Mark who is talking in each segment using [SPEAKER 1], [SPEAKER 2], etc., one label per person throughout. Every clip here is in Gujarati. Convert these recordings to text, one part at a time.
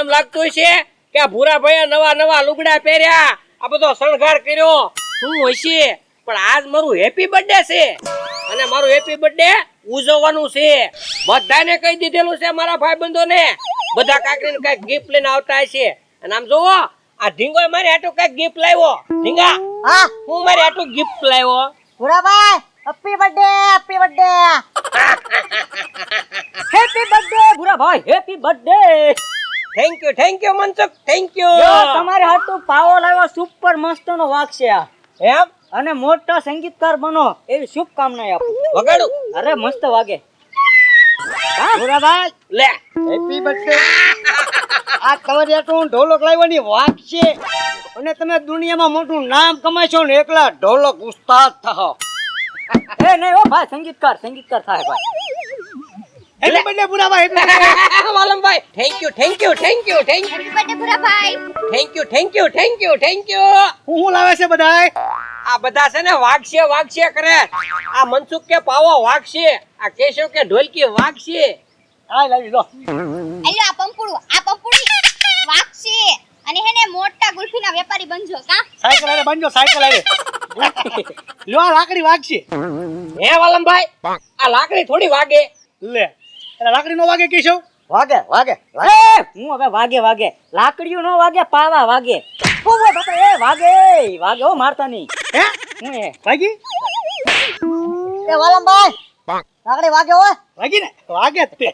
[SPEAKER 1] એમ લાગતું છે કે આ ભૂરાભાઈએ નવા નવા લુગડા પહેર્યા, આ બધો શણગાર કર્યો, શું હશે? પણ આજ મારું હેપી બર્થડે છે અને મારું હેપી બર્થડે ઉજવવાનું છે. બધાને કહી દીધેલું છે, મારા ભાઈબંધોને બધા કાકરીને કઈક ગિફ્ટ લઈને આવતા હશે. અને આમ જોવો, આ ઢીંગો મારી હાટુ કઈક ગિફ્ટ લાવ્યો. ઢીંગા,
[SPEAKER 2] હા
[SPEAKER 1] હું મારી હાટુ ગિફ્ટ લાવ્યો.
[SPEAKER 2] Bhurabhai happy birthday, happy birthday, happy birthday Bhurabhai, happy birthday.
[SPEAKER 1] Thank you Mansukh, thank you.
[SPEAKER 2] તમારે હાટુ પાવો લાવ્યો, સુપર મસ્તનો વાગશે આ.
[SPEAKER 1] એમ
[SPEAKER 2] અને મોટા સંગીતકાર બનો એવી શુભકામના આપું.
[SPEAKER 1] વગાડું?
[SPEAKER 2] અરે મસ્ત વાગે. હા ભૂરાભાઈ
[SPEAKER 1] લે,
[SPEAKER 2] હેપી બર્થડે. આ તમારી હાટુ ઢોલક લાવવાની વાત છે અને તમે દુનિયામાં મોટું નામ કમાશો ને એકલા ઢોલક ઉસ્તાદ થાઓ. એ નહીં હો ભાઈ, સંગીતકાર થાય ભાઈ. Happy birthday Bhurabhai,
[SPEAKER 1] Valambhai, thank you.
[SPEAKER 3] Happy birthday Bhurabhai.
[SPEAKER 1] Thank you.
[SPEAKER 2] હું લાવે છે બધાય?
[SPEAKER 1] આ બધા છે ને વાગશે કરે. આ મનસુખ કે પાવો વાગશે, આ કેશવ કે ઢોલકી વાગશે.
[SPEAKER 2] આ લાવી લો.
[SPEAKER 3] આલ્યો આ પંપુડું વાગશે અને હેને મોટા ગુલ્ફીના વેપારી બનજો કા.
[SPEAKER 2] સાયકલ આલે બંજો, સાયકલ આલે. લો આ લાકડી વાગશે.
[SPEAKER 1] હે વાલમભાઈ, આ લાકડી થોડી વાગે.
[SPEAKER 2] લે એટલે લાકડી નો વાગે કેશવ? વાગે હું હવે વાગે લાકડીઓ નો વાગે, પાવા વાગે. ઓ બાપા, એ વાગે હો, મારતા નહીં. હે હું એ વાગી એ વાલમભાઈ, લાકડી વાગે હો. વાગી ને વાગે તે.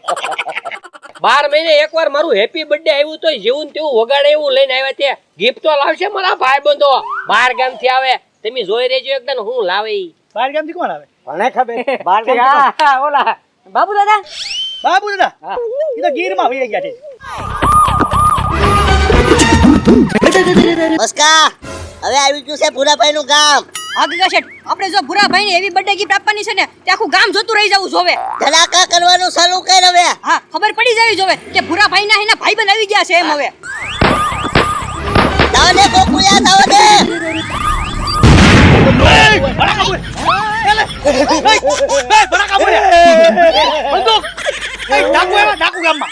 [SPEAKER 1] 12 મહિને એકવાર મારું હેપી બર્થડે આવ્યું તો જેવું તેવું વગાડે એવું લઈને આવ્યા તે. ગિફ્ટ તો લાવશે મારા ભાઈબંધો, 12 ગામથી આવે. તમે જોઈ રહેજો એકદમ હું લાવે.
[SPEAKER 2] 12 ગામથી કોણ આવે? મને ખબર. 12 ગામથી ઓલા બાબુ દાદા. હા એ તો ગીરમાં વહી ગયા છે.
[SPEAKER 4] મસ્કા, હવે આવી ગયું છે ભૂરાભાઈ નું ગામ.
[SPEAKER 5] આગળ શેઠ, આપણે જો ભૂરાભાઈ ને એવી બર્થડે ગિફ્ટ આપવાની છે ને તે આખું ગામ જોતું રહી જવું જોવે.
[SPEAKER 4] ધડાકા કરવાનું ચાલુ કર હવે.
[SPEAKER 5] હા, ખબર પડી જવી જોવે કે ભૂરાભાઈ ના એના ભાઈબંધ આવી ગયા છે એમ. હવે
[SPEAKER 4] જાવ દે કોકુયા, જાવ દે.
[SPEAKER 2] ડાકુ ગામમાં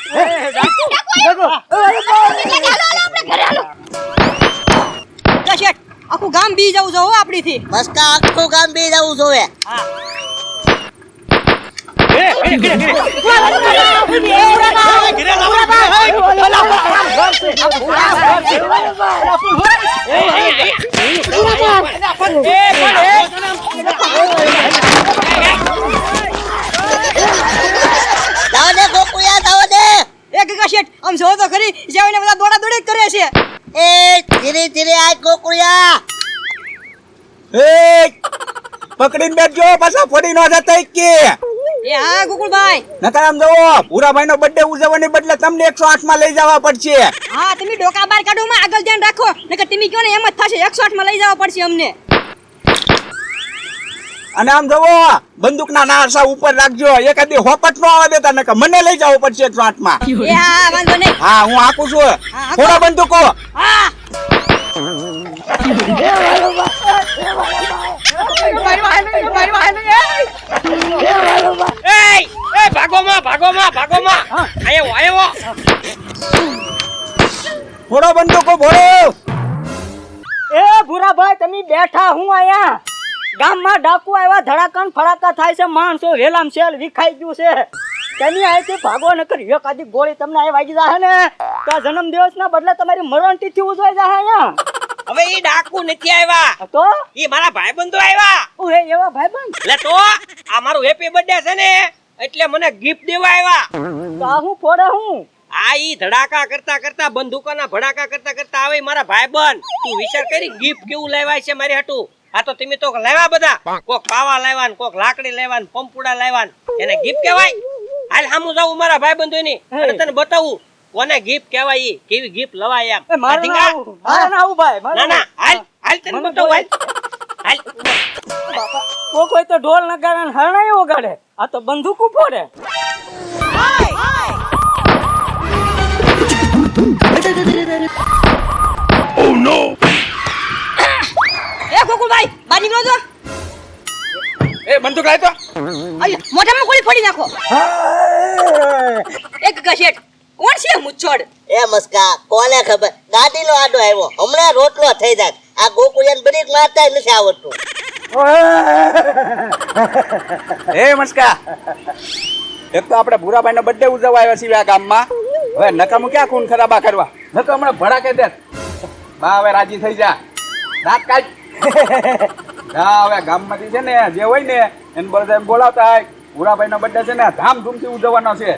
[SPEAKER 5] શેઠ, આખું ગામ બી જવું જો આપડી થી.
[SPEAKER 4] મસ્કા, આખું ગામ બી જવું જોવે. જાવ દે કોકુયા, જાવ દે.
[SPEAKER 5] એ ગગા શેઠ, આમ જો તો ખરી, જેને બધા દોડા દોડી જ કરે છે.
[SPEAKER 4] એ ધીરે ધીરે આજ કોકુયા.
[SPEAKER 6] પકડીને બેઠજો, પાછા ફોડી નો જતા કે.
[SPEAKER 5] એ હા ગોકુળભાઈ,
[SPEAKER 6] નકર આમ જોવો, ભૂરાભાઈ નો બર્થડે ઉજવવાની બદલે તમને 108 માં લઈ જવા પડશે.
[SPEAKER 5] હા તમે ડોકા બાર કાઢો માં આગળ ધ્યાન રાખો, નકર તમે કયો ને એમ જ થશે. 108 માં લઈ જવા પડશે અમને.
[SPEAKER 6] અને આમ જોવો, બંદૂકના નાસા ઉપર રાખજો, એકાદી હોપટ નો આવવા દેતા, નકર મને લઈ જવું પડશે 108 માં.
[SPEAKER 5] એ હા, વાંધો નહીં.
[SPEAKER 6] હા, હું આકું છું. થોડા બંદૂકો.
[SPEAKER 5] હા
[SPEAKER 1] ભાગોમાં. આયો.
[SPEAKER 6] થોડો બંદૂકો ભરો.
[SPEAKER 2] એ ભૂરાભાઈ, તમે બેઠા હું આયા. ગામમાં ડાકુ આવ્યા, ધડાકન ફડાકા થાય છે, માણસો વેલામ સેલ વિખાઈ ગયું છે. તમે અહીંથી ભાગો, નકર એકાદી ગોળી તમને અહીં વાગી જાય ને તો આ જન્મદિવસના બદલે તમારી મરણ તિથિ ઉજવાઈ જાય અહીંયા.
[SPEAKER 1] હવે ઈ ડાકુ નથી આવ્યા,
[SPEAKER 2] તો
[SPEAKER 1] ઈ મારા ભાઈબંધો આવ્યા.
[SPEAKER 2] ઓહે, એવા ભાઈબંધ.
[SPEAKER 1] એટલે તો આ મારું હેપી બર્થડે છે ને, એટલે મને ગિફ્ટ દેવા આવ્યા.
[SPEAKER 2] તો આ હું ફોડે હું?
[SPEAKER 1] આ ઈ ધડાકા કરતા બંદૂકોના ભડાકા કરતા આવે મારા ભાઈબંધ. તું વિચાર કરી ગિફ્ટ કેવું લાવ્યા છે મારી હાટુ. આ તો તમે તો લાવ્યા બધા, કોક પાવા લાવ્યા ને, કોક લાકડી લાવ્યા ને, પંપુડા લાવ્યા ને, એને ગિફ્ટ કહેવાય? હાલ સામું જાવું મારા ભાઈબંધો ની અને તને બતાવું કોને ગિફ્ટ કહેવાય, ઈ કેવી ગિફ્ટ લવાય એમ.
[SPEAKER 2] મારે ના આવું ભાઈ.
[SPEAKER 1] ના હાલ તને બતાવું. હાલ
[SPEAKER 2] કોઈ તો ઢોલ નગારા હરણાઈ વગાડે, આ તો બંદૂક ફોડે.
[SPEAKER 6] Oh no!
[SPEAKER 5] એ ગોકુળભાઈ, બહાર નીકળો તો.
[SPEAKER 6] એ બંદૂક લાય તો.
[SPEAKER 5] મોઢામાં ગોળી ફોડી નાખો. એક ગશેટ કોણ છે મુચ્છોડ?
[SPEAKER 4] એ મસ્કા કોને ખબર ગાડીનો આડો આવ્યો હમણાં રોટલો થઈ જાય આ ગોકુળિયાને બ્રેક મારતા નથી આવડતું
[SPEAKER 6] એ મસ્કા એક તો આપણે ભૂરાભાઈનો બર્થડે ઉજવવા આવ્યા છીએ આ ગામમાં હવે નકામું ક્યાં ખૂન ખરાબા કરવા નકો હમણાં ભડાકે દે બા હવે રાજી થઈ જા રાત કાઢ હા હવે ગામમાંથી છે ને જે હોય ને એને બધા બોલાવતા હોય ભૂરાભાઈનો બર્થડે છે ને ધામધૂમથી ઉજવવાનો છે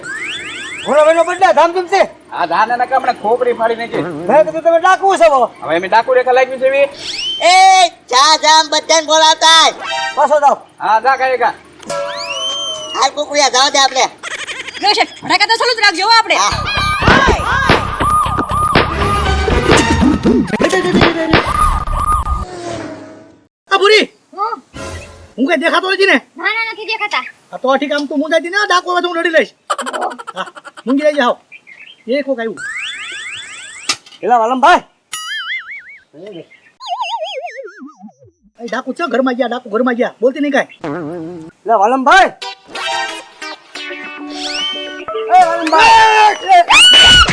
[SPEAKER 2] ભૂરાભાઈનો બર્થડે ધામધૂમ છે.
[SPEAKER 6] આ ધાને નકા હમણાં ખોપરી ફાડી નાખી
[SPEAKER 2] મેં કીધું તમે ડાકુ છો બાબા.
[SPEAKER 6] હવે એમ ડાકુ રેખા લાગી છે એવી.
[SPEAKER 4] એ ચા જામ બધાને બોલાવતા હોય.
[SPEAKER 2] પાછો જાઓ.
[SPEAKER 6] હા જા કાંઈ કા
[SPEAKER 4] હાલ ગોકુળિયા જાવ દે આપણે
[SPEAKER 5] લો શેઠ ભડાકા તો ચાલુ જ રાખજો હો આપણે.
[SPEAKER 2] આ ભૂરી હું કઈ દેખાતો નથી ને.
[SPEAKER 3] ના ના નથી દેખાતા.
[SPEAKER 2] આ તો ઠીક આમ તું મુંજાતી ને ડાકુ હવે તો હું લડી લઈશ. હા મુંગી લઈ જાઓ એ કોક આવ્યું એલા વાલમભાઈ એ ડાકુ છે ઘરમાં ગયા ડાકુ ઘરમાં ગયા બોલતી નહીં કાંઈ એલા વાલમભાઈ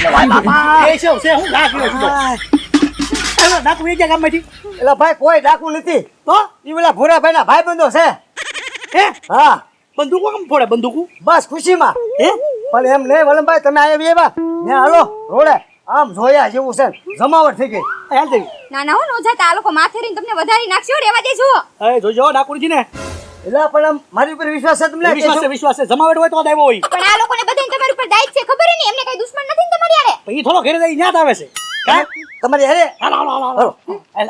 [SPEAKER 2] એ વાલમભાઈ એ છે હું ડાકુ છું એલા ડાકુ એ ગયા ગામમાંથી એલા ભાઈ કોઈ ડાકુ નથી તો ઈ પેલા ભૂરાભાઈના ભાઈબંધો છે હે હા બંદૂકો કેમ ફોડે બંદૂકો બસ ખુશીમાં હે પણ એમ નહીં વલમભાઈ તમે આવી એવા ને હાલો રોડે આમ જોયા જેવું છે જમાવટ થઈ ગઈ હાલ દેવી
[SPEAKER 5] ના ના હો નો જાતા આ લોકો માથે રહીને તમને વધારી નાખશે રેવા દેજો.
[SPEAKER 2] એ જોજો ડાકુરજી ને એલા પણ આમ મારી ઉપર વિશ્વાસ છે તમને વિશ્વાસ છે જમાવટ હોય તો જ આવ્યો હોય
[SPEAKER 3] પણ આ લોકોને બધાને તમારી ઉપર દાયિત્વ છે ખબર હે ને એમને કઈ દુશ્મન નથી ને તમારી આરે.
[SPEAKER 2] ઈ થોડો ઘરે જઈ યાદ આવે છે હે તમારી અરે હાલો હાલો હાલો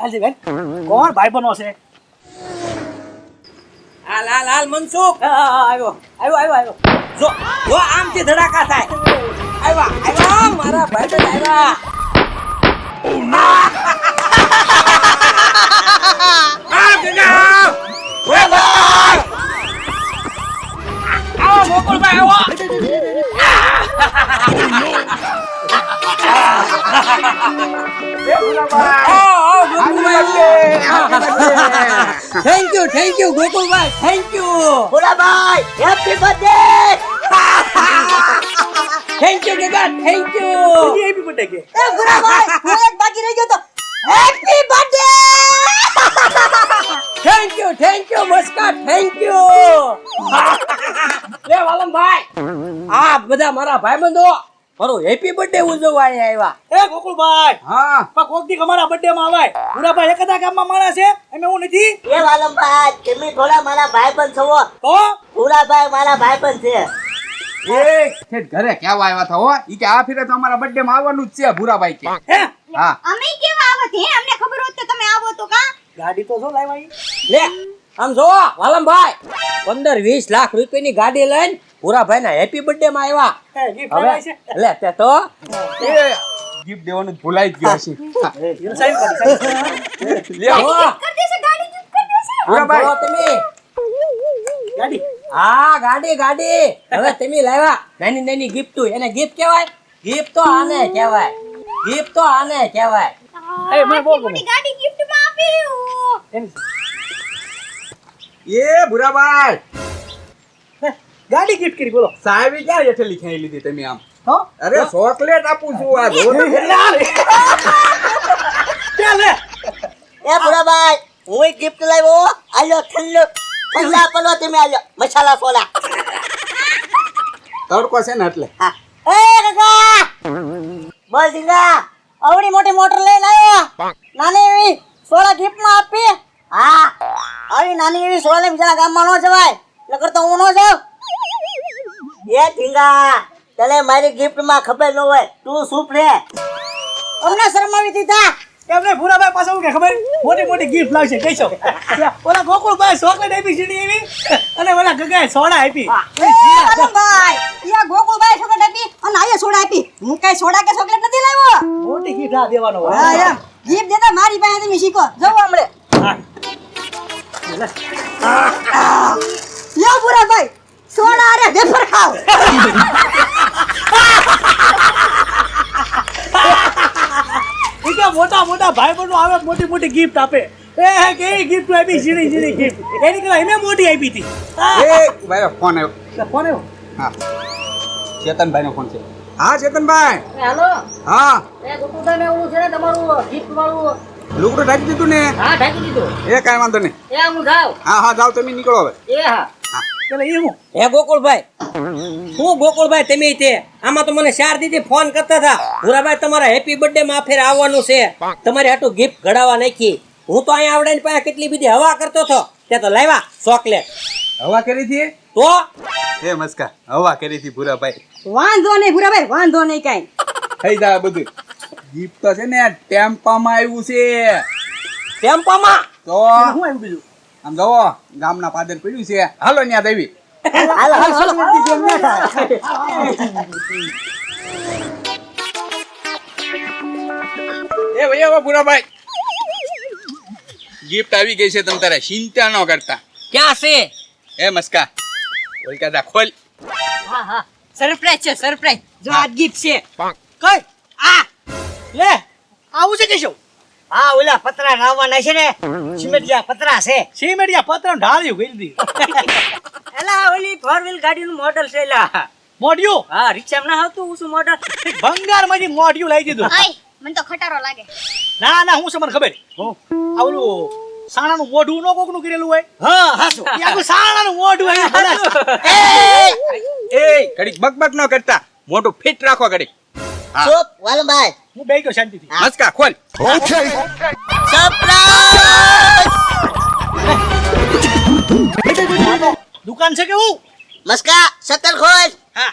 [SPEAKER 2] હાલ બેન કોણ ભાઈ બનો છે
[SPEAKER 1] હાલ હાલ હાલ મનસુખ
[SPEAKER 2] આવ્યો આવ્યો આવ્યો આવ્યો
[SPEAKER 1] જો જો આમથી ધડાકા થાય આવ્યા આવ્યા મારા ભાઈબંધ આવ્યા આ ગગા ઓય ભાઈ આવો ગોકુળભાઈ આવો thank you Gokulbhai thank you
[SPEAKER 4] Bholabhai happy birthday
[SPEAKER 1] thank you Gaga thank you
[SPEAKER 2] happy birthday કે
[SPEAKER 4] એ ભોલાભાઈ હું એક બાકી રહી ગયો તો happy birthday
[SPEAKER 1] thank you Maska thank you લે વાલમભાઈ આ બધા મારા ભાઈબંધો મારો હેપી બર્થડે ઉજવવા અહીંયા આવ્યા
[SPEAKER 2] એ ગોકુળભાઈ
[SPEAKER 6] હા
[SPEAKER 2] પણ કોક દી અમારા બર્થડે માં આવાય ભૂરાભાઈ એકદા ગામમાં માણસ છે એમે હું નથી
[SPEAKER 4] એ વાલમભાઈ તમે થોડા મારા ભાઈબંધ છો
[SPEAKER 2] તો
[SPEAKER 4] ભોલાભાઈ મારા ભાઈબંધ છે
[SPEAKER 6] એ ઠેઠ ઘરે કેવા આવ્યા હતા હો ઈ કે આ ફેરે તો અમારા બર્થડે માં આવવાનું જ છે ભૂરાભાઈ કે
[SPEAKER 2] હે
[SPEAKER 6] હા
[SPEAKER 3] અમે કેવા આવત હે અમને ખબર હોત તો તમે આવો તો કા.
[SPEAKER 2] ગાડી તો જો લાવ્યા
[SPEAKER 1] લે આમ જો વાલમભાઈ 15-20 લાખ રૂપિયાની ગાડી લઈને ભૂરાભાઈ ના હેપી બર્થડે માં આવ્યા
[SPEAKER 2] એ ગિફ્ટ લાવ્યા છે
[SPEAKER 1] હવે લે તે તો
[SPEAKER 6] એ ગિફ્ટ દેવાનું જ ભૂલાઈ જ ગયો છે
[SPEAKER 2] એ સાઈન કરી
[SPEAKER 6] લે હો
[SPEAKER 3] કરી દેશે ગાડી ચૂપ કરી દેશે.
[SPEAKER 6] ભૂરાભાઈ.
[SPEAKER 1] આમ જો તમે
[SPEAKER 2] ગાડી
[SPEAKER 1] હા ગાડી હવે તમે લાવ્યા નાની નાની ગિફ્ટ એને ગિફ્ટ કહેવાય ગિફ્ટ તો આને કહેવાય ગિફ્ટ તો આને કહેવાય
[SPEAKER 2] એ મને બહુ ગમે.
[SPEAKER 3] મોટી ગાડી gift માં આપ્યું.
[SPEAKER 2] એની-
[SPEAKER 6] એ ભૂરાભાઈ
[SPEAKER 2] હે, ગાડી ગિફ્ટ કરી બોલો
[SPEAKER 6] સાહેબી ક્યાં હેઠેલી ખાઈ લીધી તમે આમ
[SPEAKER 2] હો
[SPEAKER 6] અરે ચોકલેટ આપું છું આ જો તો ખરી.
[SPEAKER 2] ચાલ લે
[SPEAKER 4] એ ભોલાભાઈ હું એક ગિફ્ટ લાવ્યો આલ્યો ઠંડો ઠંડા પલો તમે આલ્યો મસાલા સોડા
[SPEAKER 6] તડકો છે ને એટલે
[SPEAKER 4] હા એ કાકા બોલ દીંગા આવડી મોટી મોટર લઈને આવ્યો નાની એવી સોડા ગિફ્ટ માં આપી હા આવી નાની એવી સોડા લઈને બીજા ગામમાં ન જવાય નકર તો હું ન જાઉં એ ઢીંગા તને મારી ગિફ્ટ માં ખબર ન હોય તું શું રે અમને શરમાવી દીધા
[SPEAKER 2] એમને ભૂરાભાઈ પાસે કે ખબર મોટી મોટી ગિફ્ટ લાવશે કહીશો ઓલા ગોકુળભાઈ ચોકલેટ આપી સીડી એવી અને ઓલા ગગાએ સોડા આપી
[SPEAKER 5] ભાઈ યા ગોકુળભાઈ ચોકલેટ આપી અને આયે સોડા આપી હું કઈ સોડા કે ચોકલેટ નથી લાવ્યો.
[SPEAKER 2] મોટી ગિફ્ટ આ દેવાનો હોય.
[SPEAKER 5] હા એમ ગિફ્ટ દેતા મારી પાસે તમે શીખો જવો હમણે
[SPEAKER 2] હા.
[SPEAKER 5] લ્યો ભૂરાભાઈ સોડા અરે વેફર ખાઓ.
[SPEAKER 2] ઈ કે મોટા મોટા ભાઈ બનો આવે મોટી મોટી ગિફ્ટ આપે એ કેવી ગિફ્ટ આપી ઝીણી ઝીણી ગિફ્ટ એની કરતા એને મોટી આપી હતી
[SPEAKER 6] એ ભાઈ ફોન આવ્યો
[SPEAKER 2] કોને
[SPEAKER 6] હા ચેતનભાઈ નો ફોન છે હા ચેતનભાઈ
[SPEAKER 2] હાલો
[SPEAKER 6] હા
[SPEAKER 2] એ ગોકુલભાઈ ને ઓલું છે ને તમારું ગિફ્ટ વાળું
[SPEAKER 6] લુગડું ઢાંકી દીધું ને
[SPEAKER 2] હા ઢાંકી દીધું
[SPEAKER 6] એ કાંઈ વાંધો નહીં
[SPEAKER 2] એ હું જાઉં
[SPEAKER 6] હા હા જાઓ તમે નીકળો હવે
[SPEAKER 2] એ હા
[SPEAKER 1] એટલે એ હું હે ગોકુળભાઈ હું ગોકુળભાઈ તમે તે આમાં તો મને 4 દીદી ફોન કરતા હતા ભૂરાભાઈ તમારા હેપી બર્થડે માં ફેર આવવાનું છે તમારે હાટુ ગિફ્ટ ઘડાવા નાખી હું તો અહીંયા આવડે પાસે કેટલી બધી હવા કરતો હતો તે તો લાવ્યા ચોકલેટ
[SPEAKER 6] હવા કરી હતી
[SPEAKER 1] તો
[SPEAKER 6] એ મસ્કા હવા કરી હતી ભૂરાભાઈ
[SPEAKER 5] વાંધો નહીં ભૂરાભાઈ વાંધો નહીં કાંઈ
[SPEAKER 6] થઈ જાય બધું ગિફ્ટ તો છે ને ટેમ્પામાં આવ્યું છે
[SPEAKER 1] ટેમ્પામાં
[SPEAKER 6] તો
[SPEAKER 2] શું આવ્યું બીજું
[SPEAKER 6] આમ જુઓ ગામના પાદર પડ્યું છે હાલો ન્યા દેવી
[SPEAKER 4] હાલો હાલો ચોકલેટ દીધી એમ ના થાય
[SPEAKER 6] એ ભાઈ હવે ભૂરાભાઈ ગિફ્ટ આવી ગઈ છે તમ તારે ચિંતા ન કરતા
[SPEAKER 1] ક્યાં છે
[SPEAKER 6] એ મસ્કા ઓલ કાદા ખોલ
[SPEAKER 2] હા હા
[SPEAKER 5] સરપ્રાઈઝ છે સરપ્રાઈઝ જો આ ગિફ્ટ છે
[SPEAKER 2] કઈ આ લે આવું છે કેશવ
[SPEAKER 4] હા ઓલા પતરા નાવવાના છે ને સિમેન્ટિયા પતરા છે
[SPEAKER 2] સિમેડિયા પત્ર ઢાળ્યું કરી દી
[SPEAKER 1] એલા ઓલી 4 વ્હીલ ગાડીનું મોડલ છે એલા
[SPEAKER 2] મોઢિયું
[SPEAKER 1] હા રિક્ષામાં ના આવતું ઊંચું મોડલ
[SPEAKER 2] ભંગાર માંથી મોઢિયું લઈ દીધું
[SPEAKER 3] આય મને તો ખટારો લાગે.
[SPEAKER 2] ના ના હું મને ખબર આ ઓલું સાણાનું મોઢું નો કોકનું કરેલું હોય
[SPEAKER 4] હા હાસો
[SPEAKER 2] એ આખું સાણાનું મોઢું હોય
[SPEAKER 6] એ ઘડીક બકબક ન કરતા મોટું ફિટ રાખો ઘડીક હા.
[SPEAKER 4] ચોપ વાલમભાઈ
[SPEAKER 2] હું બેઠો શાંતિથી
[SPEAKER 6] મસ્કા ખોલ
[SPEAKER 2] દુકાન છે કે હું
[SPEAKER 4] મસ્કા શકલ ખોલ
[SPEAKER 2] હા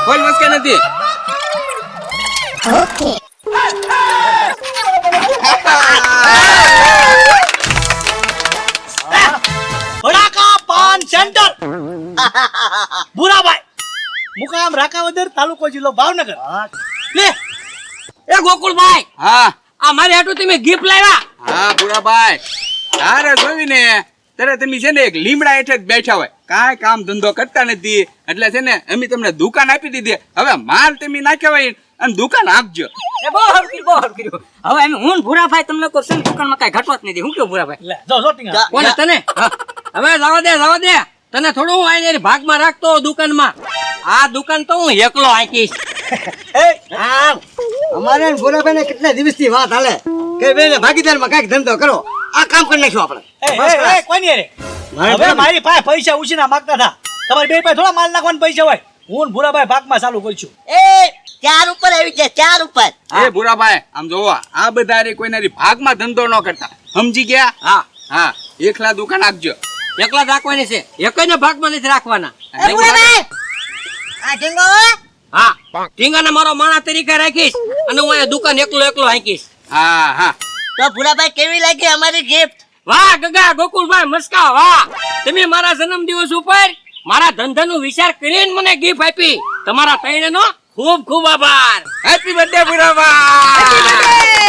[SPEAKER 6] ખોલ મસ્કા નથી
[SPEAKER 2] ભડાકા પાન સેન્ટર ભૂરાભાઈ મુકામ રાકાવદર તાલુકો જિલ્લો ભાવનગર
[SPEAKER 1] લે એ ગોકુળભાઈ
[SPEAKER 6] હા
[SPEAKER 1] આ મારે હાટુ તમે ગિફ્ટ લાવ્યા
[SPEAKER 6] હા ભૂરાભાઈ તારે જોઈને ત્યારે તમે છે ને એક લીમડા હેઠે જ બેઠા હોય કાંઈ કામ ધંધો કરતા નથી એટલે છે ને અમે તમને દુકાન આપી દીધી હવે માલ તમે નાખ્યા હોય અને દુકાન આપજો
[SPEAKER 1] એ બહુ હર કર્યું હવે અમે હું ભૂરાભાઈ તમને કોઈ છે દુકાનમાં કાંઈ ઘટવા જ નથી હું કેવું ભૂરાભાઈ
[SPEAKER 2] લે જો શોટિંગ
[SPEAKER 1] કોને તને હવે જવા દે તને થોડું હું આઈને ભાગમાં રાખતો હોઉં દુકાનમાં આ દુકાન તો હું એકલો આંકીશ
[SPEAKER 4] આમ અમારે ભોલાભાઈ ને કેટલા દિવસથી વાત હાલે કે બેને ભાગીદારમાં કાંઈક ધંધો કરો આ કામ કરી નાખ્યું આપણે
[SPEAKER 2] કોની રે હવે મારી પાસે પૈસા ઉછીના માંગતા હતા તમારી બે પાસે થોડા માલ નાખવાના પૈસા હોય હું ને ભૂરાભાઈ ભાગમાં ચાલુ કરશું
[SPEAKER 4] એ 4 ઉપર આવી જાય 4 ઉપર
[SPEAKER 6] એ ભૂરાભાઈ આમ જોવો આ બધા રે કોઈના ભાગમાં ધંધો ન કરતા સમજી ગયા
[SPEAKER 1] હા
[SPEAKER 6] હા એકલા દુકાન આપજો
[SPEAKER 1] એકલા જ રાખવાની છે એકને ભાગમાં નથી રાખવાના
[SPEAKER 4] એ ભોલાભાઈ આ ઢીંગો
[SPEAKER 1] હા ટીંગાને મારો માણા તરીકે રાખીશ અને હું અહીંયા દુકાન એકલો આંકીશ
[SPEAKER 6] હા હા
[SPEAKER 4] તો ભોલાભાઈ કેવી લાગી અમારી ગિફ્ટ
[SPEAKER 1] વાહ ગગા ગોકુળભાઈ મસ્કા વાહ તમે મારા જન્મદિવસ ઉપર મારા ધંધાનો વિચાર કરીને મને ગિફ્ટ આપી તમારા ત્રણેયનો ખૂબ ખૂબ આભાર
[SPEAKER 6] હેપી બર્થડે ભૂરાભાઈ